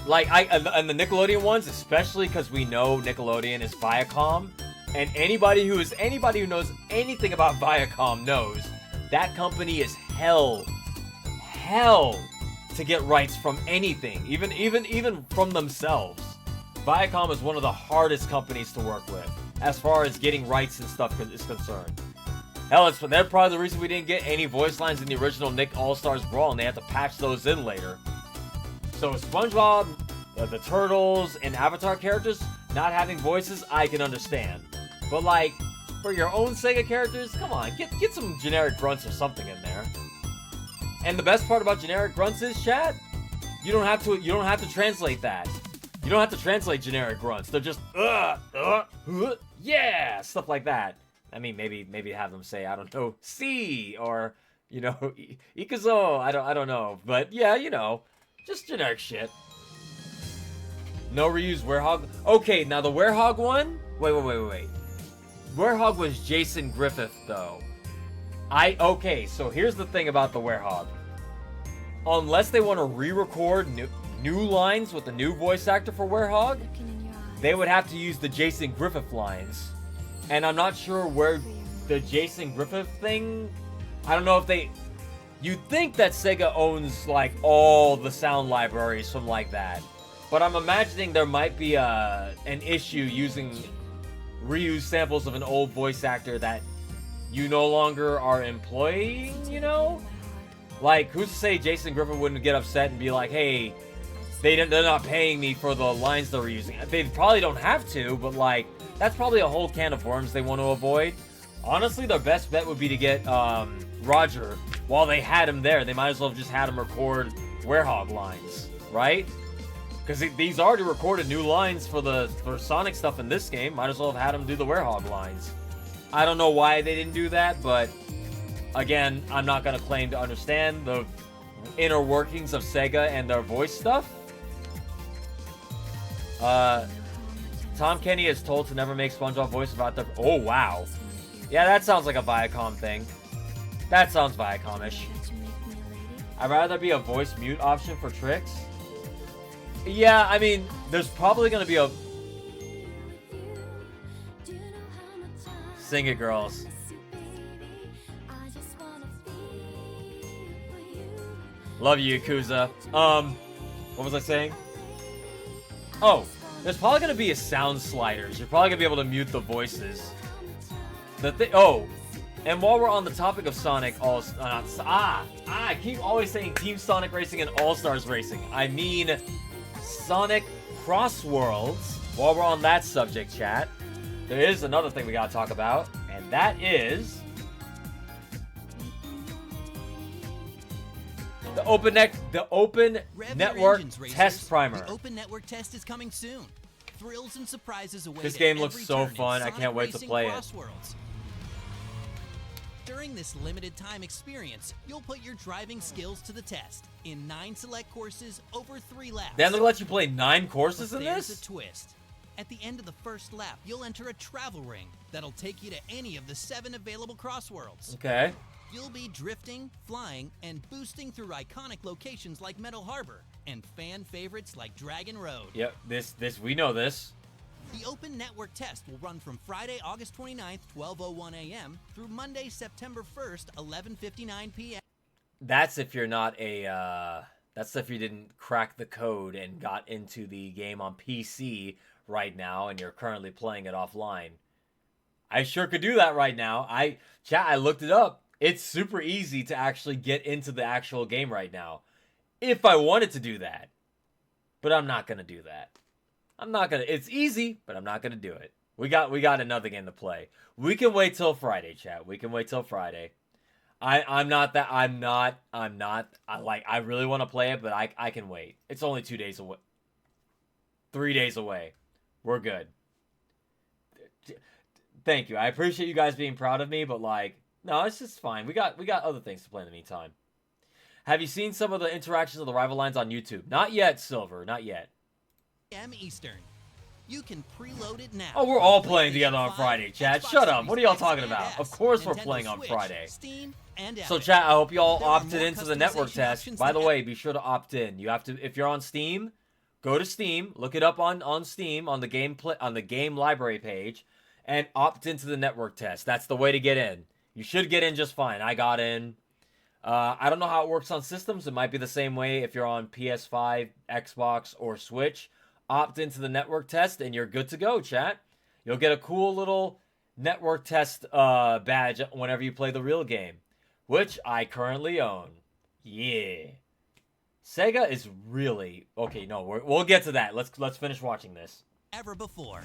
Like and the Nickelodeon ones, especially because we know Nickelodeon is Viacom, and anybody who knows anything about Viacom knows that company is hell to get rights from anything, even from themselves. Viacom is one of the hardest companies to work with as far as getting rights and stuff is concerned. Hell, they're probably the reason we didn't get any voice lines in the original Nick All-Stars Brawl, and they had to patch those in later. So SpongeBob, the Turtles, and Avatar characters not having voices, I can understand. But like, for your own Sega characters, come on, get some generic grunts or something in there. And the best part about generic grunts is, chat, you don't have to translate that. You don't have to translate generic grunts. They're just yeah, stuff like that. I mean, maybe have them say, I don't know, see, or you know, ikuzo. I don't know, but yeah, you know, just generic shit. No reuse Werehog. Okay, now the Werehog one. Wait. Werehog was Jason Griffith though. Okay, so here's the thing about the Werehog. Unless they want to re-record new lines with a new voice actor for Werehog, they would have to use the Jason Griffith lines. And I'm not sure where the Jason Griffith thing... I don't know if they... You'd think that Sega owns, like, all the sound libraries from like that. But I'm imagining there might be an issue using reused samples of an old voice actor that you no longer are employing, you know? Like, who's to say Jason Griffith wouldn't get upset and be like, hey, they're not paying me for the lines they're using. They probably don't have to, but, like, that's probably a whole can of worms they want to avoid. Honestly, their best bet would be to get Roger while they had him there. They might as well have just had him record Werehog lines, right? Because these already recorded new lines for Sonic stuff in this game. Might as well have had him do the Werehog lines. I don't know why they didn't do that, but again, I'm not going to claim to understand the inner workings of Sega and their voice stuff. Tom Kenny is told to never make SpongeBob voice about the... Oh, wow. Yeah, that sounds like a Viacom thing. That sounds Viacom-ish. I'd rather be a voice mute option for tricks. Yeah, I mean, there's probably going to be a... Sing it, girls. Love you, Yakuza. What was I saying? Oh, there's probably going to be a sound sliders. You're probably going to be able to mute the voices. Oh, and while we're on the topic of Sonic I keep always saying Team Sonic Racing and All-Stars Racing. I mean Sonic Cross Worlds. While we're on that subject, chat, there is another thing we gotta talk about, and that is the Open Network Test Primer. The Open Network Test is coming soon. Thrills and surprises await. This game looks so fun. I can't wait to play it. During this limited time experience, you'll put your driving skills to the test in 9 select courses over 3 laps. Then they'll let you play 9 courses in There's this? a twist. At the end of the first lap, you'll enter a travel ring that'll take you to any of the 7 available cross worlds. Okay. You'll be drifting, flying, and boosting through iconic locations like Metal Harbor and fan favorites like Dragon Road. Yep, we know this. The Open Network Test will run from Friday, August 29th, 12:01 a.m. through Monday, September 1st, 11:59 p.m. That's if you're not a, that's if you didn't crack the code and got into the game on PC right now and you're currently playing it offline. I sure could do that right now. I looked it up. It's super easy to actually get into the actual game right now. If I wanted to do that. But I'm not going to do that. It's easy, but I'm not going to do it. We got another game to play. We can wait till Friday, chat. We can wait till Friday. I really want to play it, but I can wait. It's only 2 days away. 3 days away. We're good. Thank you. I appreciate you guys being proud of me, but like, no, it's just fine. We got other things to play in the meantime. Have you seen some of the interactions of the rival lines on YouTube? Not yet, Silver. Not yet. Eastern. You can preload it now. Oh, we're all playing together on Friday, chat. Shut up. What are y'all talking about? Of course we're playing on Friday. So, chat, I hope y'all opted into the network test. By the way, be sure to opt in. You have to, if you're on Steam, go to Steam, look it up on Steam on the game library page, and opt into the network test. That's the way to get in. You should get in just fine. I got in. I don't know how it works on systems. It might be the same way if you're on PS5, Xbox, or Switch. Opt into the network test, and you're good to go, chat. You'll get a cool little network test badge whenever you play the real game, which I currently own. Yeah. Sega is really... Okay, no, we'll get to that. Let's finish watching this. Ever before.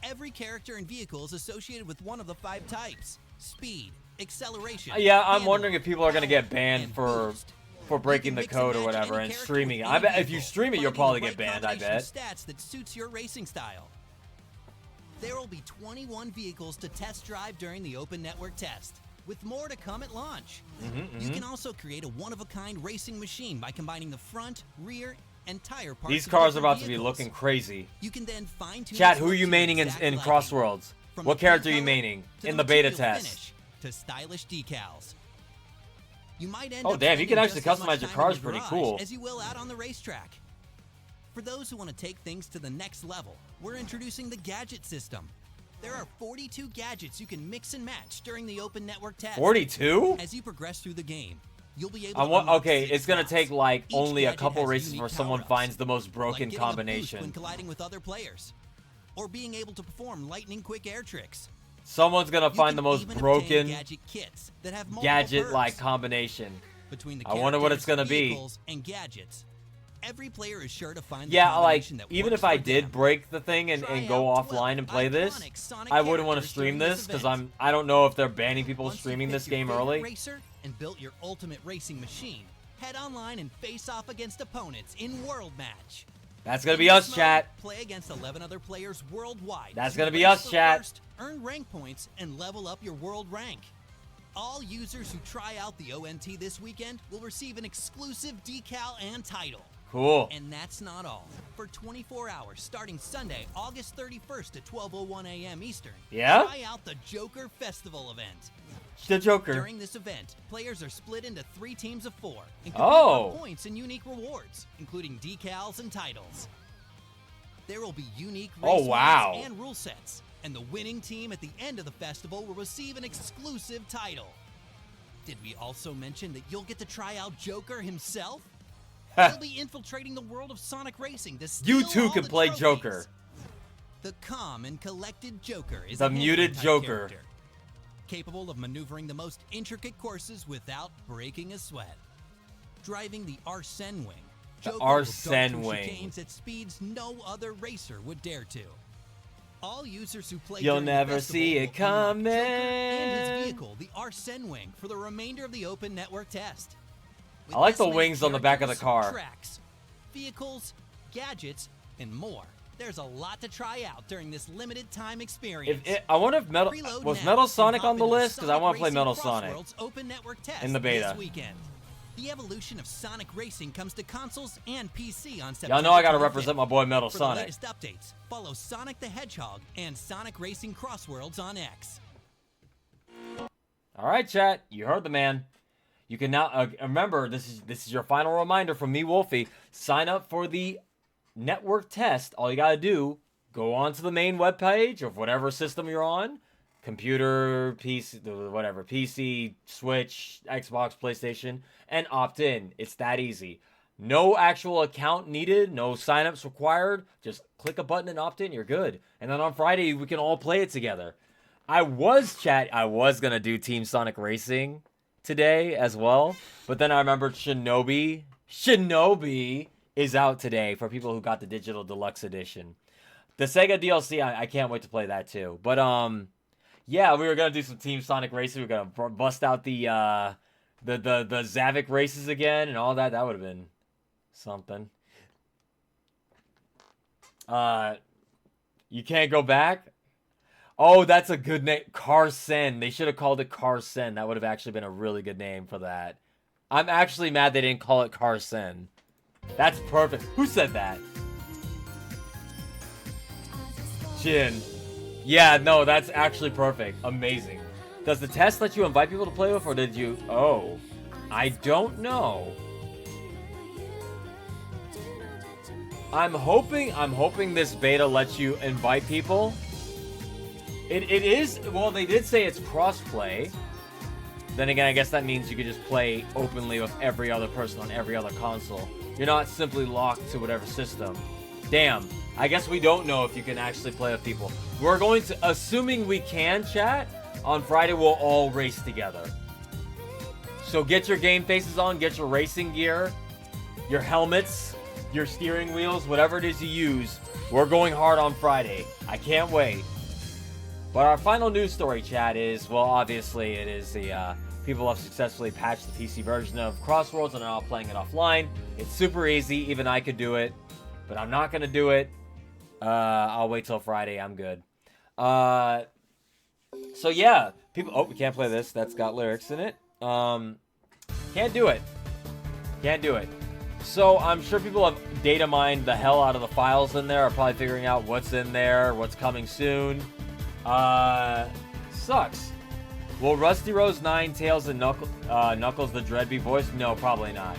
Every character and vehicle is associated with one of the 5 types. Speed, acceleration... Yeah, I'm wondering if people are going to get banned for breaking the code or whatever and streaming it. I bet if you stream it, you'll probably get banned, I bet. Stats that suits your racing style. There will be 21 vehicles to test drive during the Open Network Test, with more to come at launch. You can also create a one-of-a-kind racing machine by combining the front, rear, and tire parts. These cars are about to be looking crazy. You can then fine-tune. Chat, who are you maining in Crossworlds? What character are you maining in the beta test? To stylish decals. You might end oh up damn, you can actually just as customize much your time cars in the pretty garage cool. as you will out on the racetrack. For those who want to take things to the next level, we're introducing the Gadget System. There are 42 gadgets you can mix and match during the open network test. 42? As you progress through the game, you'll be able to okay, it's gonna take like Each only a gadget couple has races unique before someone power-ups, finds the most broken like getting a boost combination. when colliding with other players, or being able to perform lightning-quick air tricks. Someone's gonna You find can the most even obtain broken gadget kits that have multiple gadget-like perks. combination. Between the I wonder what it's gonna characters, be. vehicles, and gadgets, every player is sure to find the Yeah, like, combination that even works if I for did them. break the thing and Try go out offline and 12 play this, iconic Sonic I wouldn't want to characters stream during this because event. I don't know if they're banning people Once you streaming pick this your game favorite early. racer and built your ultimate racing machine, head online and face off against opponents in World Match. That's gonna In be this us, mode, chat. Play against 11 other players worldwide. That's to gonna be race us, for chat. First, earn rank points and level up your world rank. All users who try out the ONT this weekend will receive an exclusive decal and title. Cool. And that's not all. For 24 hours, starting Sunday, August 31st at 12:01 a.m. Eastern, Yeah? try out the Joker Festival event. The Joker. During this event, players are split into 3 teams of 4 and compete Oh. for points and unique rewards, including decals and titles. There will be unique race Oh, wow. modes and rule sets, and the winning team at the end of the festival will receive an exclusive title. Did we also mention that you'll get to try out Joker himself? He'll be infiltrating the world of Sonic Racing to steal You too all can the play trophies. Joker. The calm and collected Joker is The a muted Henry-type Joker. character, capable of maneuvering the most intricate courses without breaking a sweat. Driving the Arsene Wing, The Joker Arsene will go through Wing. chicanes at speeds no other racer would dare to. All users who play You'll during the never festival see will it unlock Joker and coming. his vehicle, the Arsene Wing, for the remainder of the open network test. With I like this the many wings on the back of the characters, car. Tracks, vehicles, gadgets, and more. There's a lot to try out during this limited time experience. I wonder if Preload was now Metal and Sonic hop on the into list because I Sonic want to play Racing Metal Sonic. Crossworld's open network test in the beta. this weekend. The evolution of Sonic Racing comes to consoles and PC on September. Y'all know I gotta 25th. represent my boy Metal For Sonic. the latest updates, follow Sonic the Hedgehog and Sonic Racing Crossworlds on X. All right, chat. You heard the man. You can now remember this is your final reminder from me, Wolfie. Sign up for the network test. All you gotta do, go on to the main webpage of whatever system you're on, computer, PC, whatever, PC, Switch, Xbox, PlayStation, and opt in. It's that easy. No actual account needed. No signups required. Just click a button and opt in. You're good. And then on Friday we can all play it together. I was gonna do Team Sonic Racing today as well, but then I remembered Shinobi is out today for people who got the digital deluxe edition. The Sega DLC, I can't wait to play that too. But yeah, we were gonna do some Team Sonic Racing. We are gonna bust out the Zavik races again and all that. That would have been something. You can't go back. Oh, that's a good name. Carsen. They should have called it Carsen. That would have actually been a really good name for that. I'm actually mad they didn't call it Carsen. That's perfect. Who said that? Jin. Yeah, no, that's actually perfect. Amazing. Does the test let you invite people to play with, or did you... Oh. I don't know. I'm hoping this beta lets you invite people. It is, well, they did say it's crossplay. Then again, I guess that means you could just play openly with every other person on every other console. You're not simply locked to whatever system. Damn, I guess we don't know if you can actually play with people. We're going to, assuming we can, chat, on Friday we'll all race together. So get your game faces on, get your racing gear, your helmets, your steering wheels, whatever it is you use. We're going hard on Friday. I can't wait. But our final news story, chat, is, well, obviously it is the people have successfully patched the PC version of Crossworlds and are now playing it offline. It's super easy. Even I could do it, but I'm not going to do it. I'll wait till Friday. I'm good. So yeah, people. Oh, we can't play this. That's got lyrics in it. Can't do it. Can't do it. So I'm sure people have data mined the hell out of the files in there. Are probably figuring out what's in there, what's coming soon. Sucks. Will Rusty Rose 9, Tails, and Knuckles the Dread be voiced? No, probably not.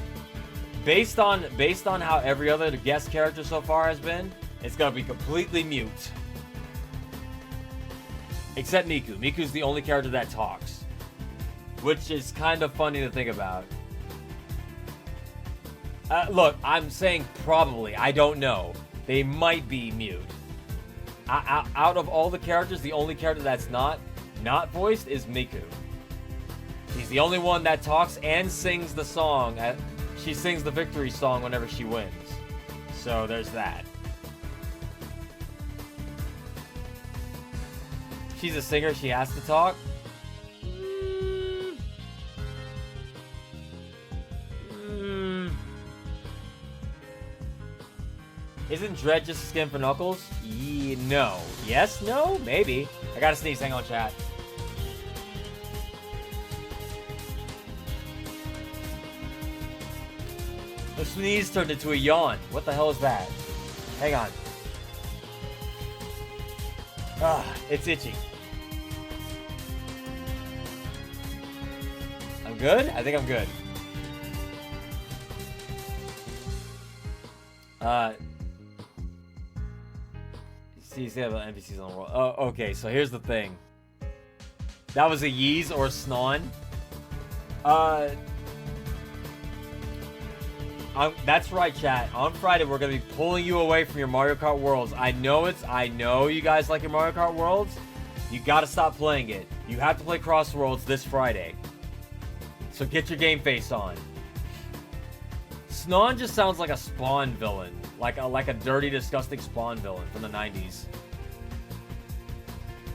Based on how every other guest character so far has been, it's gonna be completely mute. Except Miku. Miku's the only character that talks, which is kind of funny to think about. Look, I'm saying probably. I don't know. They might be mute. Out of all the characters, the only character that's not voiced is Miku. She's the only one that talks and sings the song. She sings the victory song whenever she wins. So there's that. She's a singer. She has to talk. Isn't Dread just a skin for Knuckles? No. Yes? No? Maybe. I gotta sneeze. Hang on, chat. The sneeze turned into a yawn. What the hell is that? Hang on. It's itchy. I'm good? I think I'm good. See about NPCs on the world. Oh, okay, so here's the thing. That was a Yeez or Snon. That's right, chat. On Friday, we're gonna be pulling you away from your Mario Kart Worlds. I know you guys like your Mario Kart Worlds. You gotta stop playing it. You have to play Cross Worlds this Friday. So get your game face on. Snon just sounds like a Spawn villain. Like a dirty, disgusting Spawn villain from the 90s.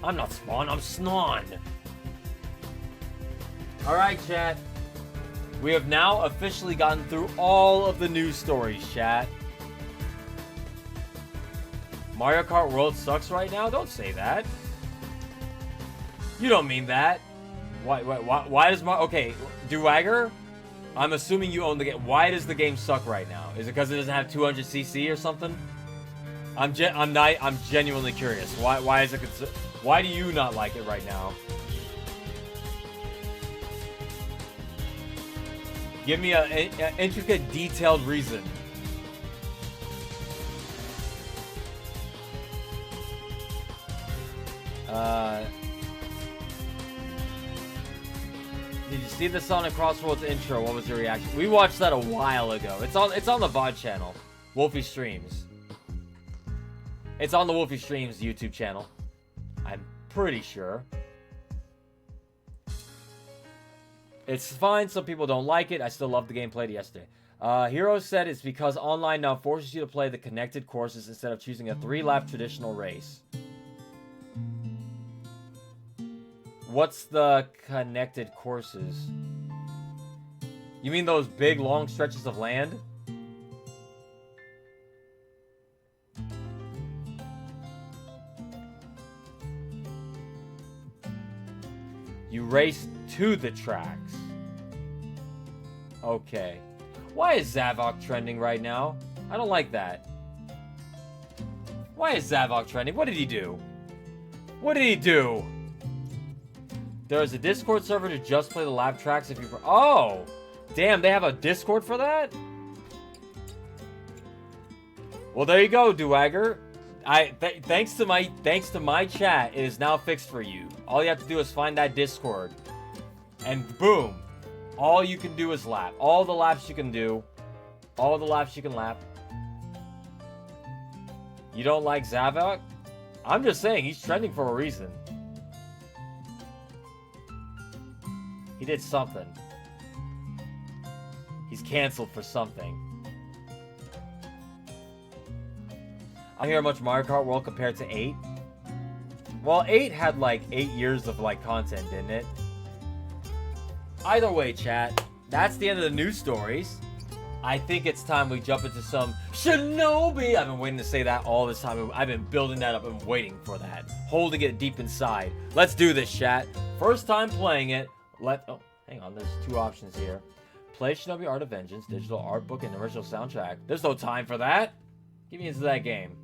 I'm not Spawn, I'm Snon. Alright, chat. We have now officially gotten through all of the news stories, chat. Mario Kart World sucks right now? Don't say that. You don't mean that. Why does Mario... Okay, Duwagger, I'm assuming you own the game. Why does the game suck right now? Is it because it doesn't have 200cc or something? I'm genuinely curious. Why is it... Why do you not like it right now? Give me an intricate, detailed reason. Did you see the Sonic Crossroads intro? What was your reaction? We watched that a while ago. It's on the VOD channel. Wolfie Streams. It's on the Wolfie Streams YouTube channel. I'm pretty sure. It's fine. Some people don't like it. I still love the game. Played it yesterday. Hero said it's because online now forces you to play the connected courses instead of choosing a 3-lap traditional race. What's the connected courses? You mean those big, long stretches of land? You race to the tracks. Okay. Why is Zavok trending right now? I don't like that. Why is Zavok trending? What did he do? What did he do? There's a Discord server to just play the lap tracks if you... Oh! Damn, they have a Discord for that? Well, there you go, Duwagger. Thanks to my chat, it is now fixed for you. All you have to do is find that Discord. And boom. All you can do is lap. All the laps you can do. All the laps you can lap. You don't like Zavok? I'm just saying, he's trending for a reason. He did something. He's canceled for something. I hear how much Mario Kart World compared to 8. Well, 8 had like 8 years of like content, didn't it? Either way, chat, that's the end of the news stories. I think it's time we jump into some Shinobi. I've been waiting to say that all this time. I've been building that up and waiting for that. Holding it deep inside. Let's do this, chat. First time playing it. Oh, hang on. There's 2 options here. Play Shinobi Art of Vengeance, digital art book, and original soundtrack. There's no time for that. Get me into that game.